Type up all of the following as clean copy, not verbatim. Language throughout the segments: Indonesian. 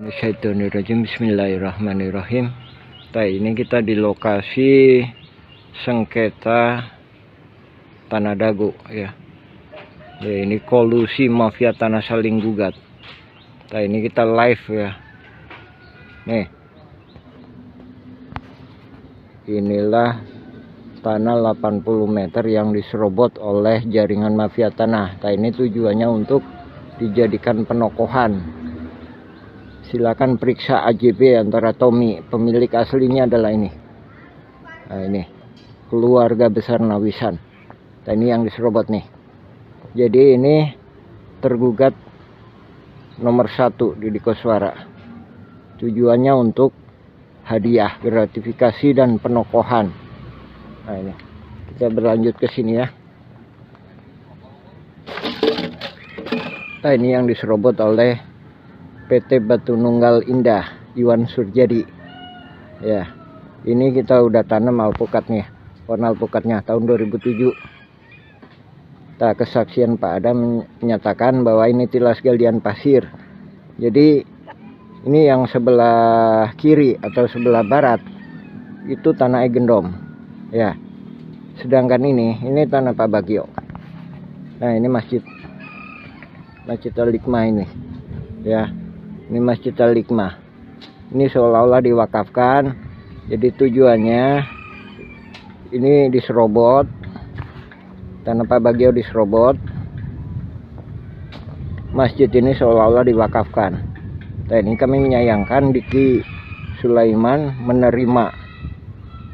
Syaitonirrajim. Bismillahirrahmanirrahim. Nah, ini kita di lokasi sengketa Tanah Dago ya. Ini kolusi mafia tanah saling gugat. Nah, ini kita live ya. Nih. Inilah tanah 80 meter yang diserobot oleh jaringan mafia tanah. Nah, ini tujuannya untuk dijadikan penokohan. Silakan periksa AJB antara Tommy. Pemilik aslinya adalah ini. Nah, ini keluarga besar Nawisan. Nah, ini yang diserobot nih. Jadi ini tergugat nomor 1 di Koswara. Tujuannya untuk hadiah, gratifikasi dan penokohan. Nah, ini kita berlanjut ke sini ya. Nah, ini yang diserobot oleh PT Batu Nunggal Indah Iwan Surjadi ya. Ini kita udah tanam alpukatnya, pohon alpukatnya tahun 2007. Kesaksian Pak Adam menyatakan bahwa ini tilas galian pasir. Jadi ini yang sebelah kiri atau sebelah barat itu tanah Egendom ya. Sedangkan ini tanah Pak Bagio. Nah, ini Masjid Al-Hikmah ini ya. Ini Masjid Al-Hikmah. Ini seolah-olah diwakafkan. Jadi tujuannya ini diserobot. Tanah Pak Bagio diserobot. Masjid ini seolah-olah diwakafkan. Nah, ini kami menyayangkan Diki Sulaiman menerima.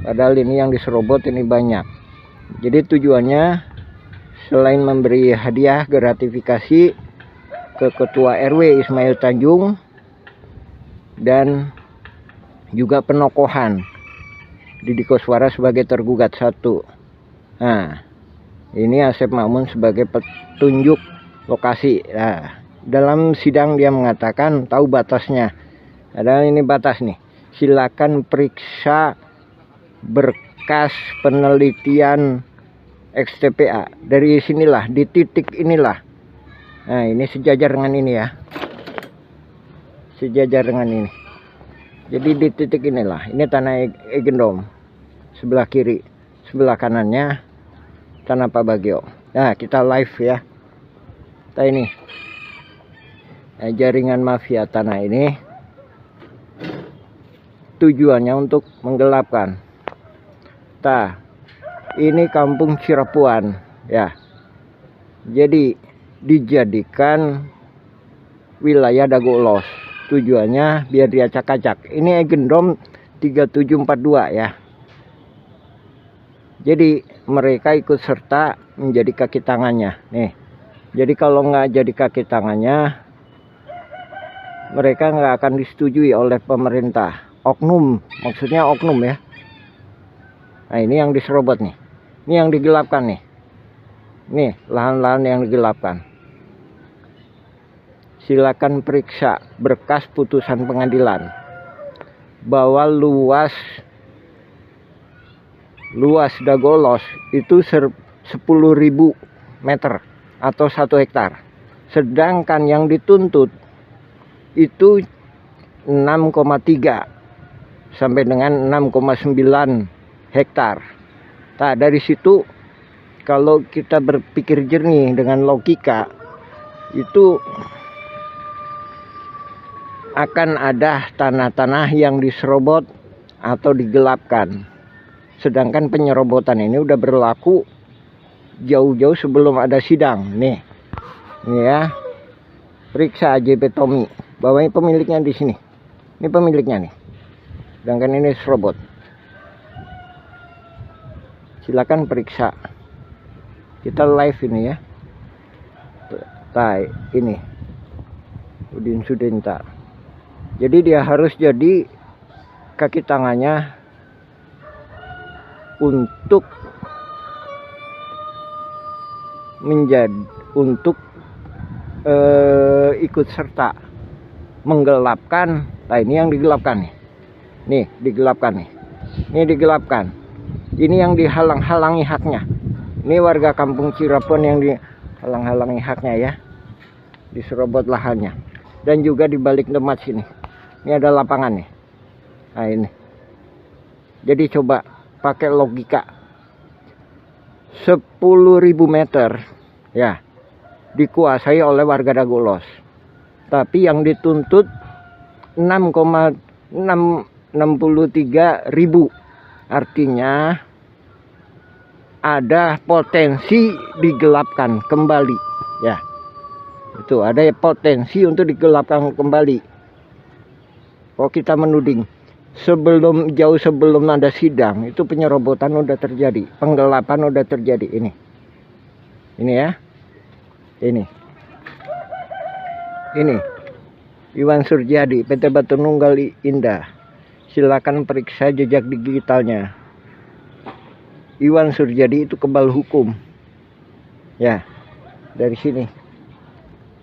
Padahal ini yang diserobot ini banyak. Jadi tujuannya selain memberi hadiah gratifikasi ke Ketua RW Ismail Tanjung dan juga penokohan Didi Koswara sebagai tergugat 1. Nah, ini Asep Mamun sebagai petunjuk lokasi. Nah, dalam sidang dia mengatakan tahu batasnya. Ada ini batas nih. Silakan periksa berkas penelitian XTPA. Dari sinilah, di titik inilah. Nah, ini sejajar dengan ini ya. Sejajar dengan ini. Jadi di titik inilah. Ini tanah Egendom. Sebelah kiri. Sebelah kanannya tanah Pak Bagio. Nah, kita live ya. Nah, ini. Nah, jaringan mafia tanah ini tujuannya untuk menggelapkan. Nah, ini kampung Cirapuan ya. Jadi dijadikan wilayah Dago Ulos. Tujuannya biar diacak-acak. Ini Egendom 3742 ya. Jadi mereka ikut serta menjadi kaki tangannya nih. Jadi kalau nggak jadi kaki tangannya, mereka nggak akan disetujui oleh pemerintah. Oknum, maksudnya oknum ya. Nah, ini yang diserobot nih. Ini yang digelapkan nih. Nih lahan-lahan yang digelapkan. Silakan periksa berkas putusan pengadilan bahwa luas Dago Ulos itu 10.000 meter atau 1 hektar. Sedangkan yang dituntut itu 6,3 sampai dengan 6,9 hektar. Nah, dari situ kalau kita berpikir jernih dengan logika, itu akan ada tanah-tanah yang diserobot atau digelapkan. Sedangkan penyerobotan ini udah berlaku jauh-jauh sebelum ada sidang. Nih ya. Periksa AJB Tommy bahwa ini pemiliknya di sini. Ini pemiliknya nih. Sedangkan ini serobot. Silakan periksa. Kita live ini ya. Nah, ini Udin Sudenta. Jadi dia harus jadi kaki tangannya untuk ikut serta menggelapkan. Nah, ini yang digelapkan nih. Nih digelapkan nih. Ini digelapkan. Ini yang dihalang-halangi haknya. Ini warga kampung Cirapuan yang dihalang-halangi haknya ya. Diserobot lahannya. Dan juga di balik tempat sini. Ini ada lapangan nih. Nah ini. Jadi coba pakai logika 10.000 meter ya dikuasai oleh warga Dagolos. Tapi yang dituntut 6,663.000. Artinya ada potensi digelapkan kembali ya. Itu ada potensi untuk digelapkan kembali. Kalau kita menuding jauh sebelum ada sidang itu penyerobotan udah terjadi, penggelapan udah terjadi. Ini ya, ini Iwan Surjadi, PT Batu Nunggal Indah. Silakan periksa jejak digitalnya. Iwan Surjadi itu kebal hukum ya. Dari sini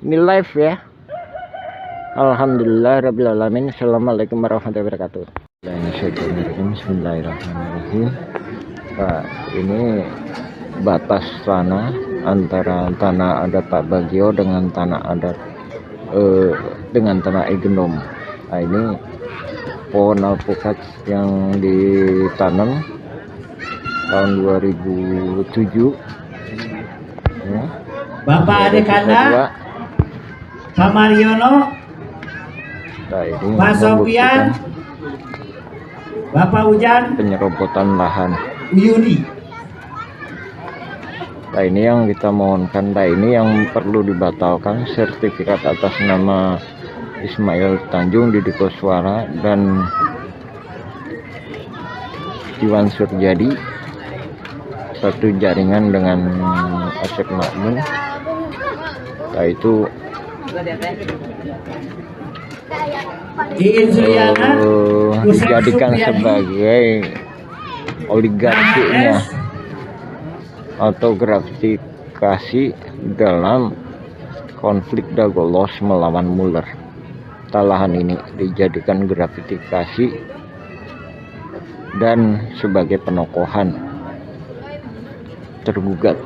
ini live ya. Alhamdulillah rabbil alamin. Assalamualaikum warahmatullahi wabarakatuh. Bismillahirrahmanirrahim. Nah, ini batas tanah antara tanah adat Pak Bagio dengan tanah adat dengan tanah Egenom. Nah, ini pohon alpukat yang ditanam tahun 2007 ya. Bapak Adekanda Pak Mariono, Nah, ini Pak Sofian, Bapak Ujan, penyerobotan lahan. Yudi. Nah, ini yang kita mohonkan. Nah, ini yang perlu dibatalkan sertifikat atas nama Ismail Tanjung, Didi Koswara dan Iwan Surjadi, satu jaringan dengan Asep Makmun. Nah, itu dijadikan sebagai oligarkinya atau gratifikasi dalam konflik Dagolos melawan Muller. Lahan ini dijadikan gratifikasi dan sebagai penokohan tergugat.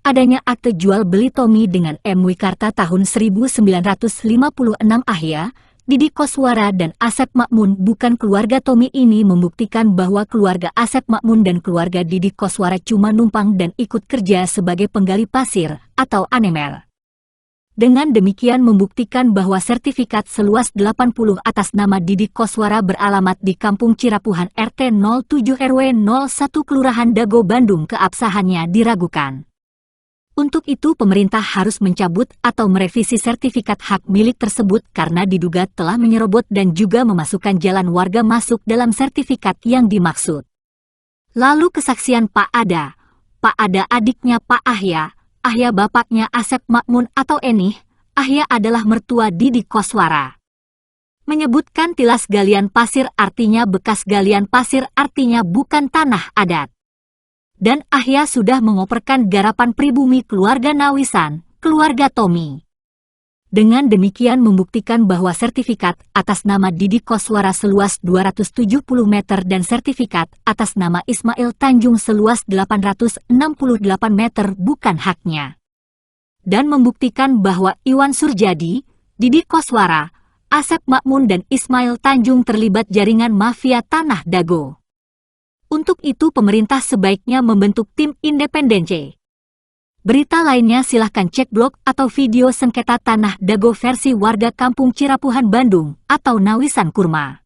Adanya akte jual beli Tommy dengan M. Wikarta tahun 1956 Ahya, Didi Koswara dan Asep Makmun bukan keluarga Tommy ini membuktikan bahwa keluarga Asep Makmun dan keluarga Didi Koswara cuma numpang dan ikut kerja sebagai penggali pasir atau anemel. Dengan demikian membuktikan bahwa sertifikat seluas 80 atas nama Didi Koswara beralamat di Kampung Cirapuhan RT 07 RW 01 Kelurahan Dago Bandung keabsahannya diragukan. Untuk itu pemerintah harus mencabut atau merevisi sertifikat hak milik tersebut karena diduga telah menyerobot dan juga memasukkan jalan warga masuk dalam sertifikat yang dimaksud. Lalu kesaksian Pak Ada adiknya Pak Ahya, Ahya bapaknya Asep Makmun atau Enih, Ahya adalah mertua Didi Koswara. Menyebutkan tilas galian pasir artinya bekas galian pasir artinya bukan tanah adat. Dan Ahya sudah mengoperkan garapan pribumi keluarga Nawisan, keluarga Tommy. Dengan demikian membuktikan bahwa sertifikat atas nama Didi Koswara seluas 270 meter dan sertifikat atas nama Ismail Tanjung seluas 868 meter bukan haknya. Dan membuktikan bahwa Iwan Surjadi, Didi Koswara, Asep Makmun dan Ismail Tanjung terlibat jaringan mafia tanah Dago. Untuk itu pemerintah sebaiknya membentuk tim independen C. Berita lainnya silahkan cek blog atau video sengketa tanah Dago versi warga Kampung Cirapuhan Bandung atau Nawisan Kurma.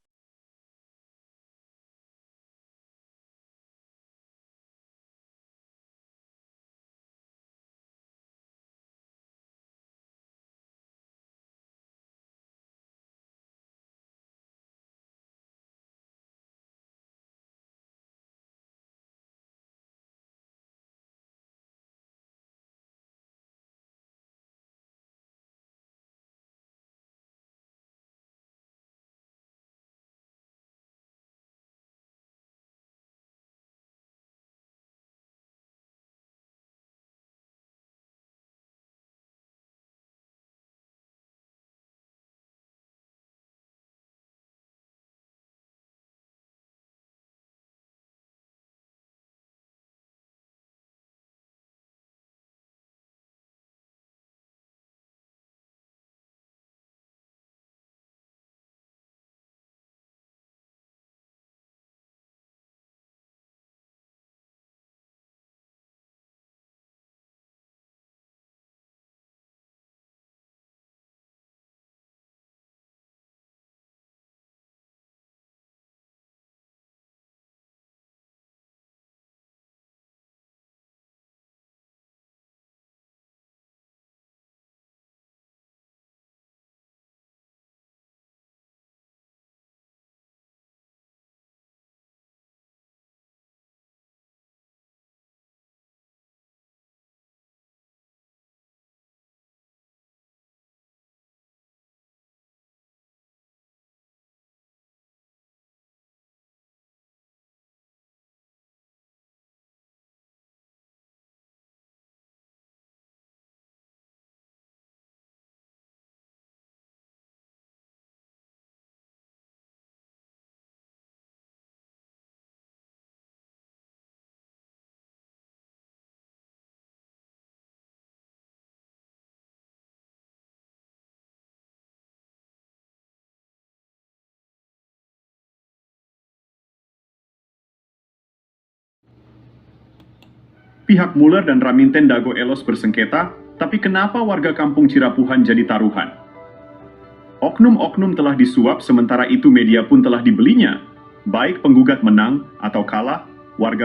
Pihak Muller dan Raminten Dago Elos bersengketa, tapi kenapa warga kampung Cirapuhan jadi taruhan? Oknum-oknum telah disuap, sementara itu media pun telah dibelinya. Baik penggugat menang atau kalah, warga